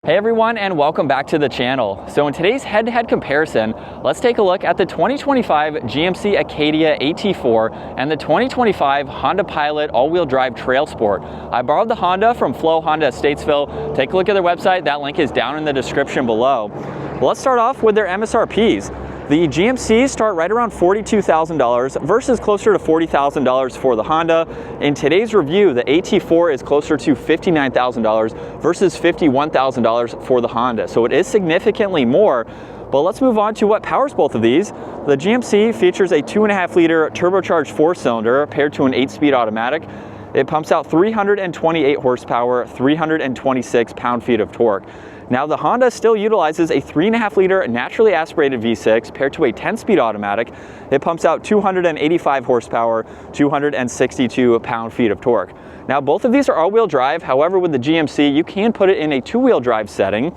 Hey everyone, and welcome back to the channel. So in today's head-to-head comparison, let's take a look at the 2025 GMC Acadia AT4 and the 2025 Honda Pilot all-wheel drive Trailsport. I borrowed the Honda from FOURR Honda at Statesville. Take a look at their website. That link is down in the description below. Well, let's start off with their MSRPs. The GMCs start right around $42,000 versus closer to $40,000 for the Honda. In today's review, the AT4 is closer to $59,000 versus $51,000 for the Honda. So it is significantly more. But let's move on to what powers both of these. The GMC features a 2.5-liter turbocharged 4-cylinder paired to an 8-speed automatic. It pumps out 328 horsepower, 326 pound-feet of torque. Now the Honda still utilizes a 3.5-liter naturally aspirated V6 paired to a 10-speed automatic. It pumps out 285 horsepower, 262 pound-feet of torque. Now both of these are all-wheel drive. However, with the GMC, you can put it in a 2-wheel drive setting.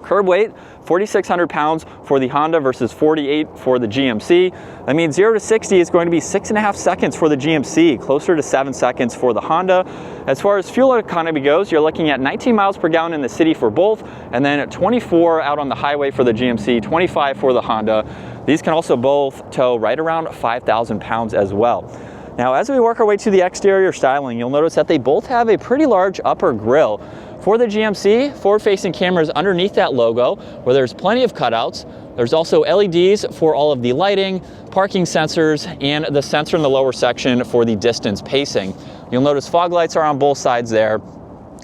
Curb weight, 4,600 pounds for the Honda versus 48 for the GMC. That means 0 to 60 is going to be 6.5 seconds for the GMC, closer to 7 seconds for the Honda. As far as fuel economy goes, you're looking at 19 miles per gallon in the city for both, and then 24 out on the highway for the GMC, 25 for the Honda. These can also both tow right around 5,000 pounds as well. Now, as we work our way to the exterior styling, you'll notice that they both have a pretty large upper grille. For the GMC, forward-facing cameras underneath that logo, where there's plenty of cutouts. There's also LEDs for all of the lighting, parking sensors, and the sensor in the lower section for the distance pacing. You'll notice fog lights are on both sides there.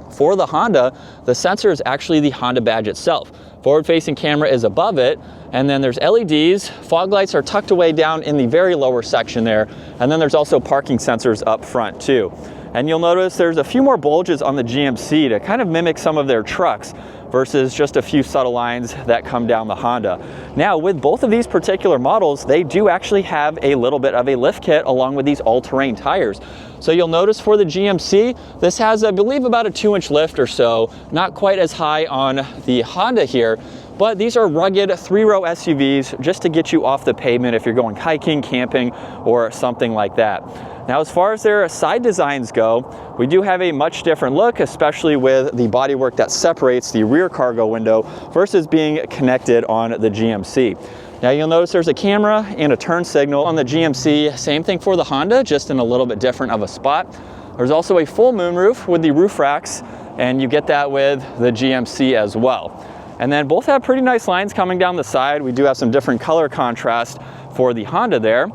For the Honda, the sensor is actually the Honda badge itself. Forward-facing camera is above it, and then there's LEDs. Fog lights are tucked away down in the very lower section there, and then there's also parking sensors up front too. And you'll notice there's a few more bulges on the GMC to kind of mimic some of their trucks versus just a few subtle lines that come down the Honda. Now, with both of these particular models, they do actually have a little bit of a lift kit along with these all-terrain tires. So you'll notice for the GMC, this has, I believe, about a 2-inch lift or so, not quite as high on the Honda here, but these are rugged 3-row SUVs just to get you off the pavement if you're going hiking, camping, or something like that. Now, as far as their side designs go, we do have a much different look, especially with the bodywork that separates the rear cargo window versus being connected on the GMC. Now you'll notice there's a camera and a turn signal on the GMC. Same thing for the Honda, just in a little bit different of a spot. There's also a full moonroof with the roof racks, and you get that with the GMC as well. And then both have pretty nice lines coming down the side. We do have some different color contrast for the Honda there.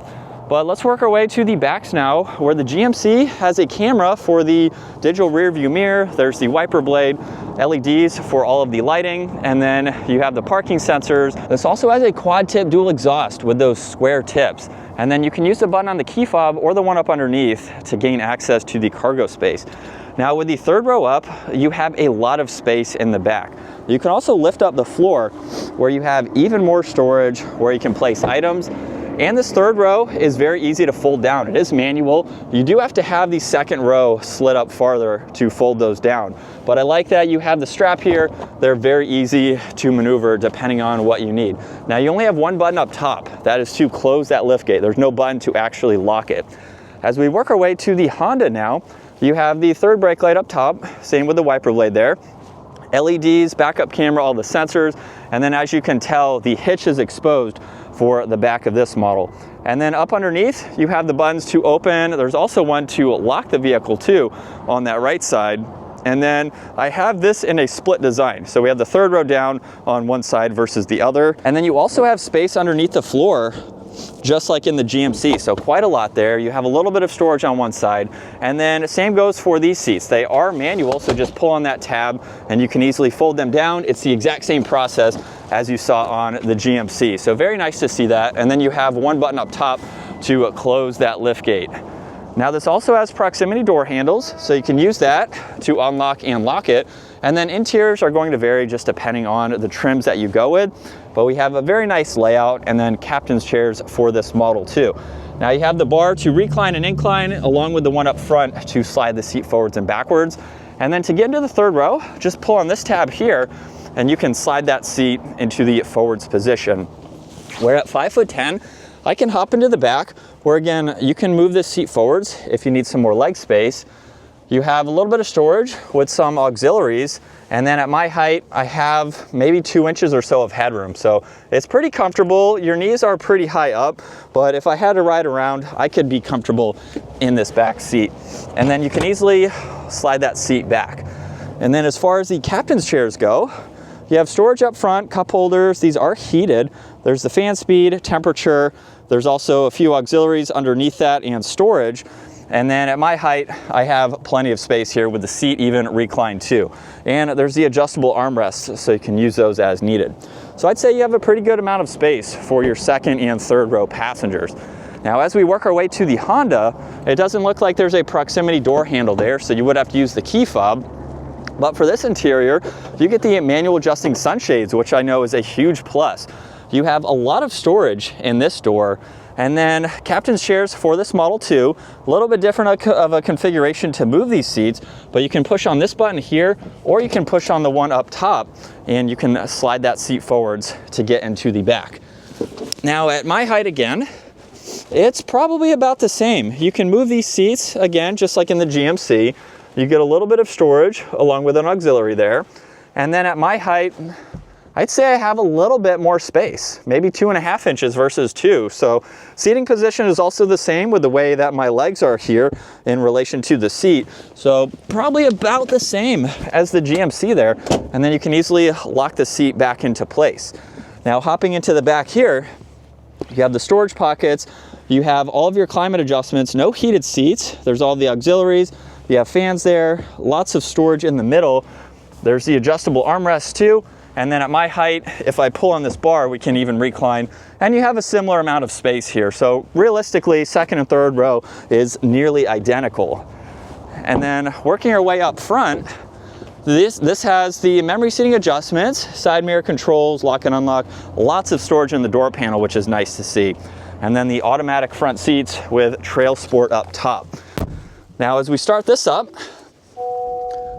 But let's work our way to the backs now, where the GMC has a camera for the digital rear view mirror. There's the wiper blade, LEDs for all of the lighting, and then you have the parking sensors. This also has a quad tip dual exhaust with those square tips. And then you can use the button on the key fob or the one up underneath to gain access to the cargo space. Now with the third row up, you have a lot of space in the back. You can also lift up the floor where you have even more storage where you can place items. And this third row is very easy to fold down. It is manual. You do have to have the second row slid up farther to fold those down. But I like that you have the strap here. They're very easy to maneuver depending on what you need. Now you only have one button up top. That is to close that liftgate. There's no button to actually lock it. As we work our way to the Honda now, you have the third brake light up top. Same with the wiper blade there. LEDs, backup camera, all the sensors. And then as you can tell, the hitch is exposed for the back of this model. And then up underneath, you have the buttons to open. There's also one to lock the vehicle too on that right side. And then I have this in a split design. So we have the third row down on one side versus the other. And then you also have space underneath the floor, just like in the GMC, so quite a lot there. You have a little bit of storage on one side, and then same goes for these seats. They are manual, so just pull on that tab and you can easily fold them down. It's the exact same process as you saw on the GMC, so very nice to see that. And then you have one button up top to close that lift gate. Now this also has proximity door handles, so you can use that to unlock and lock it. And then interiors are going to vary just depending on the trims that you go with. But we have a very nice layout, and then captain's chairs for this model too. Now you have the bar to recline and incline, along with the one up front to slide the seat forwards and backwards. And then to get into the third row, just pull on this tab here, and you can slide that seat into the forwards position. Where at 5'10", I can hop into the back, where again, you can move this seat forwards if you need some more leg space. You have a little bit of storage with some auxiliaries, and then at my height, I have maybe 2 inches or so of headroom. So it's pretty comfortable. Your knees are pretty high up, but if I had to ride around, I could be comfortable in this back seat. And then you can easily slide that seat back. And then as far as the captain's chairs go, you have storage up front, cup holders. These are heated. There's the fan speed, temperature. There's also a few auxiliaries underneath that and storage. And then at my height, I have plenty of space here with the seat even reclined too. And there's the adjustable armrests, so you can use those as needed. So I'd say you have a pretty good amount of space for your second and third row passengers. Now, as we work our way to the Honda, it doesn't look like there's a proximity door handle there, so you would have to use the key fob. But for this interior, you get the manual adjusting sunshades, which I know is a huge plus. You have a lot of storage in this door. And then captain's chairs for this model too, a little bit different of a configuration to move these seats, but you can push on this button here, or you can push on the one up top, and you can slide that seat forwards to get into the back. Now at my height again, it's probably about the same. You can move these seats again, just like in the GMC. You get a little bit of storage along with an auxiliary there. And then at my height, I'd say I have a little bit more space, maybe 2.5 inches versus 2. So seating position is also the same with the way that my legs are here in relation to the seat. So probably about the same as the GMC there. And then you can easily lock the seat back into place. Now hopping into the back here, you have the storage pockets. You have all of your climate adjustments, no heated seats. There's all the auxiliaries. You have fans there, lots of storage in the middle. There's the adjustable armrests too. And then at my height, if I pull on this bar, we can even recline, and you have a similar amount of space here. So realistically, second and third row is nearly identical. And then working our way up front, this has the memory seating adjustments, side mirror controls, lock and unlock, lots of storage in the door panel, which is nice to see. And then the automatic front seats with Trailsport up top. Now, as we start this up,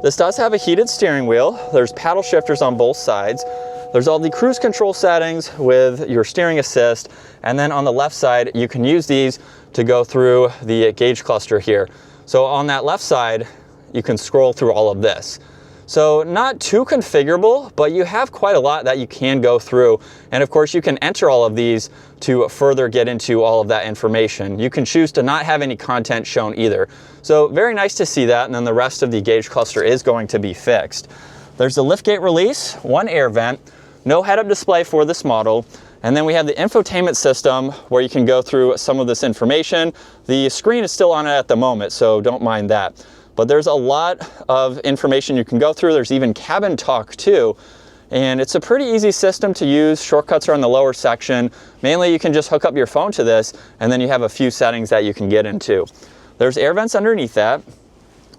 this does have a heated steering wheel. There's paddle shifters on both sides. There's all the cruise control settings with your steering assist. And then on the left side, you can use these to go through the gauge cluster here. So on that left side, you can scroll through all of this. So not too configurable, but you have quite a lot that you can go through. And of course, you can enter all of these to further get into all of that information. You can choose to not have any content shown either. So very nice to see that. And then the rest of the gauge cluster is going to be fixed. There's the liftgate release, one air vent, no head-up display for this model. And then we have the infotainment system where you can go through some of this information. The screen is still on it at the moment, so don't mind that. But there's a lot of information you can go through. There's even cabin talk too. And it's a pretty easy system to use. Shortcuts are in the lower section. Mainly you can just hook up your phone to this, and then you have a few settings that you can get into. There's air vents underneath that.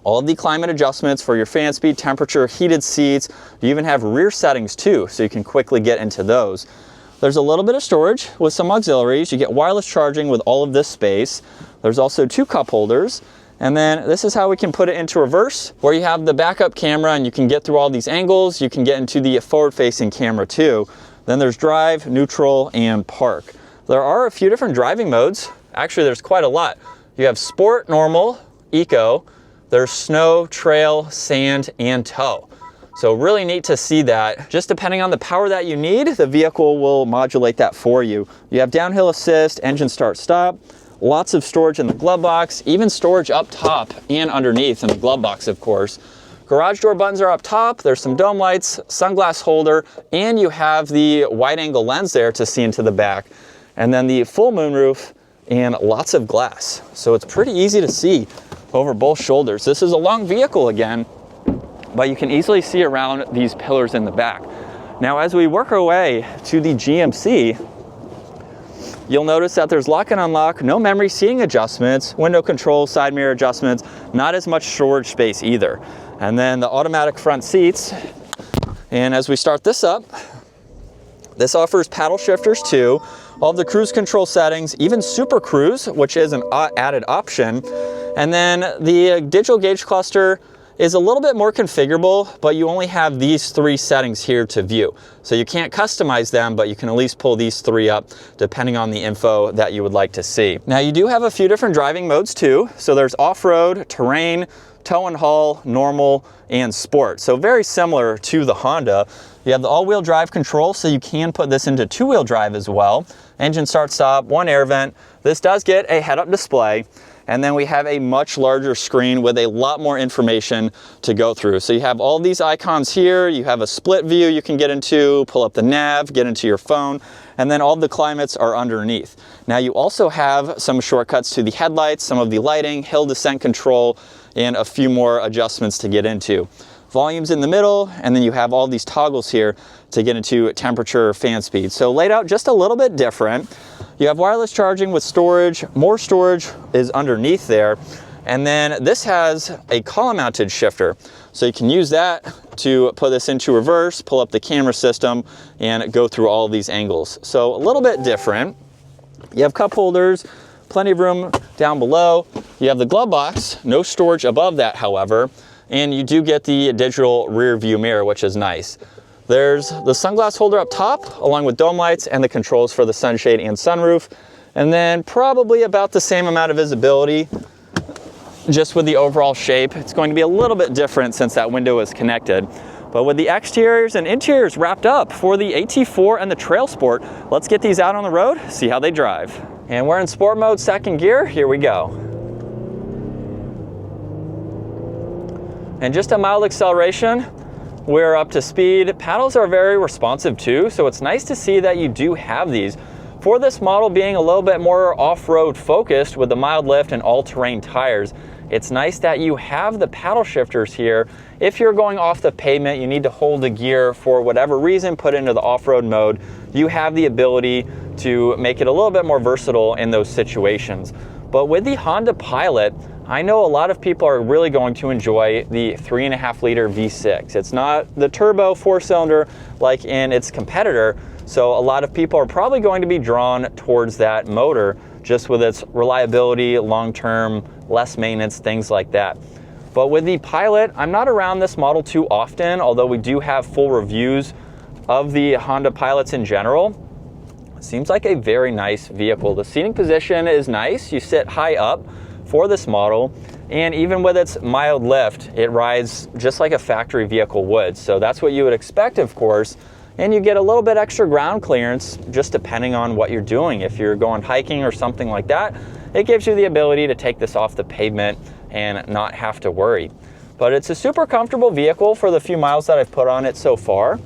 All of the climate adjustments for your fan speed, temperature, heated seats. You even have rear settings too, so you can quickly get into those. There's a little bit of storage with some auxiliaries. You get wireless charging with all of this space. There's also 2 cup holders. And then this is how we can put it into reverse, where you have the backup camera and you can get through all these angles. You can get into the forward-facing camera too. Then there's drive, neutral, and park. There are a few different driving modes. Actually, there's quite a lot. You have sport, normal, eco. There's snow, trail, sand, and tow. So really neat to see that. Just depending on the power that you need, the vehicle will modulate that for you. You have downhill assist, engine start stop. Lots of storage in the glove box, even storage up top and underneath in the glove box, of course. Garage door buttons are up top. There's some dome lights, sunglass holder, and you have the wide angle lens there to see into the back. And then the full moonroof and lots of glass. So it's pretty easy to see over both shoulders. This is a long vehicle again, but you can easily see around these pillars in the back. Now, as we work our way to the GMC, you'll notice that there's lock and unlock, no memory seating adjustments, window control, side mirror adjustments, not as much storage space either. And then the automatic front seats. And as we start this up, this offers paddle shifters too, all of the cruise control settings, even Super Cruise, which is an added option. And then the digital gauge cluster is a little bit more configurable, but you only have these 3 settings here to view. So you can't customize them, but you can at least pull these 3 up depending on the info that you would like to see. Now you do have a few different driving modes too. So there's off-road, terrain, tow and haul, normal, and sport. So very similar to the Honda. You have the all-wheel drive control, so you can put this into two-wheel drive as well. Engine start stop, one air vent. This does get a head-up display. And then we have a much larger screen with a lot more information to go through. So you have all these icons here. You have a split view you can get into, pull up the nav, get into your phone, and then all the climates are underneath. Now you also have some shortcuts to the headlights, some of the lighting, hill descent control, and a few more adjustments to get into. Volume's in the middle, and then you have all these toggles here to get into temperature, fan speed. So laid out just a little bit different. You have wireless charging with storage. More storage is underneath there. And then this has a column mounted shifter. So you can use that to put this into reverse, pull up the camera system, and go through all of these angles. So a little bit different. You have cup holders, plenty of room down below. You have the glove box, no storage above that, however. And you do get the digital rear view mirror, which is nice. There's the sunglass holder up top, along with dome lights and the controls for the sunshade and sunroof. And then probably about the same amount of visibility, just with the overall shape. It's going to be a little bit different since that window is connected. But with the exteriors and interiors wrapped up for the AT4 and the Trailsport, let's get these out on the road, see how they drive. And we're in sport mode, second gear, here we go. And just a mild acceleration, we're up to speed. Paddles are very responsive too, so it's nice to see that you do have these. For this model being a little bit more off-road focused with the mild lift and all-terrain tires, it's nice that you have the paddle shifters here. If you're going off the pavement, you need to hold the gear for whatever reason, put it into the off-road mode, you have the ability to make it a little bit more versatile in those situations. But with the Honda Pilot, I know a lot of people are really going to enjoy the 3.5 liter V6. It's not the turbo 4-cylinder like in its competitor, so a lot of people are probably going to be drawn towards that motor just with its reliability, long-term, less maintenance, things like that. But with the Pilot, I'm not around this model too often, although we do have full reviews of the Honda Pilots in general. Seems like a very nice vehicle. The seating position is nice. You sit high up for this model, and even with its mild lift, it rides just like a factory vehicle would. So that's what you would expect, of course. And you get a little bit extra ground clearance just depending on what you're doing. If you're going hiking or something like that, it gives you the ability to take this off the pavement and not have to worry. But it's a super comfortable vehicle for the few miles that I've put on it so far.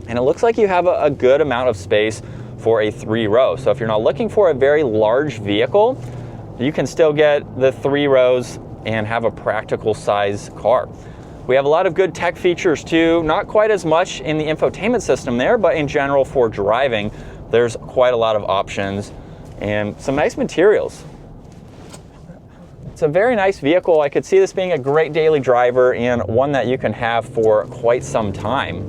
And it looks like you have a good amount of space for a 3-row. So if you're not looking for a very large vehicle, you can still get the 3 rows and have a practical size car. We have a lot of good tech features too, not quite as much in the infotainment system there, but in general for driving, there's quite a lot of options and some nice materials. It's a very nice vehicle. I could see this being a great daily driver and one that you can have for quite some time.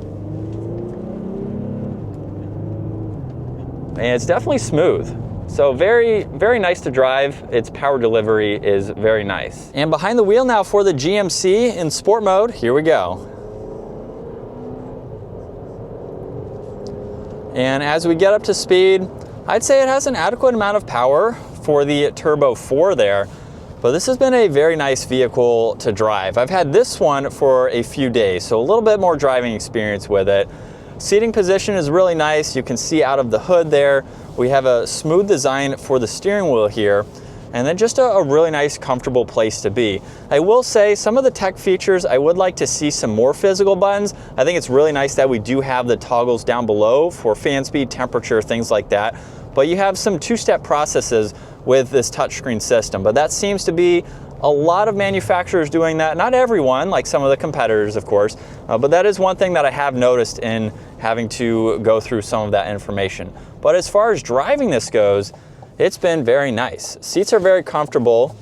And it's definitely smooth. So very, very nice to drive. Its power delivery is very nice. And behind the wheel now for the GMC in sport mode, here we go. And as we get up to speed, I'd say it has an adequate amount of power for the Turbo 4 there, but this has been a very nice vehicle to drive. I've had this one for a few days, so a little bit more driving experience with it. Seating position is really nice. You can see out of the hood there. We have a smooth design for the steering wheel here, and then just a really nice, comfortable place to be. I will say some of the tech features, I would like to see some more physical buttons. I think it's really nice that we do have the toggles down below for fan speed, temperature, things like that. But you have some 2-step processes with this touchscreen system, but that seems to be a lot of manufacturers doing that. Not everyone, like some of the competitors, of course, but that is one thing that I have noticed in having to go through some of that information. But as far as driving this goes, it's been very nice. Seats are very comfortable.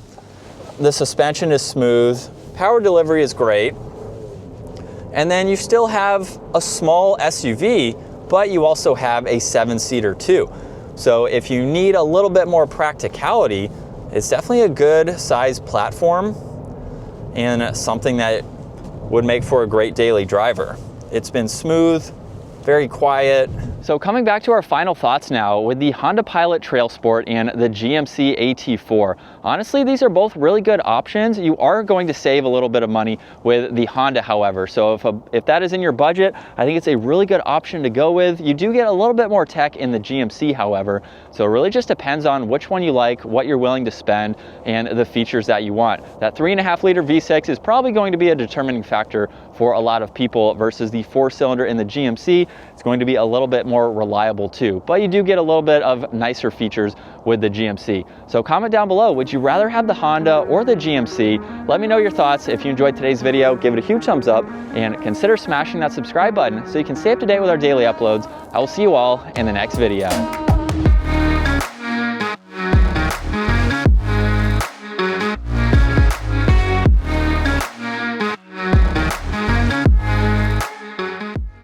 The suspension is smooth. Power delivery is great. And then you still have a small SUV, but you also have a 7-seater too. So if you need a little bit more practicality, it's definitely a good size platform and something that would make for a great daily driver. It's been smooth, very quiet, So coming back to our final thoughts now with the Honda Pilot Trailsport and the GMC AT4. Honestly, these are both really good options. You are going to save a little bit of money with the Honda, however. So if that is in your budget, I think it's a really good option to go with. You do get a little bit more tech in the GMC, however. So it really just depends on which one you like, what you're willing to spend, and the features that you want. That 3.5 liter V6 is probably going to be a determining factor for a lot of people versus the 4-cylinder in the GMC. It's going to be a little bit more reliable too, but you do get a little bit of nicer features with the GMC. So comment down below, would you rather have the Honda or the GMC? Let me know your thoughts. If you enjoyed today's video, give it a huge thumbs up and consider smashing that subscribe button so you can stay up to date with our daily uploads. I will see you all in the next video.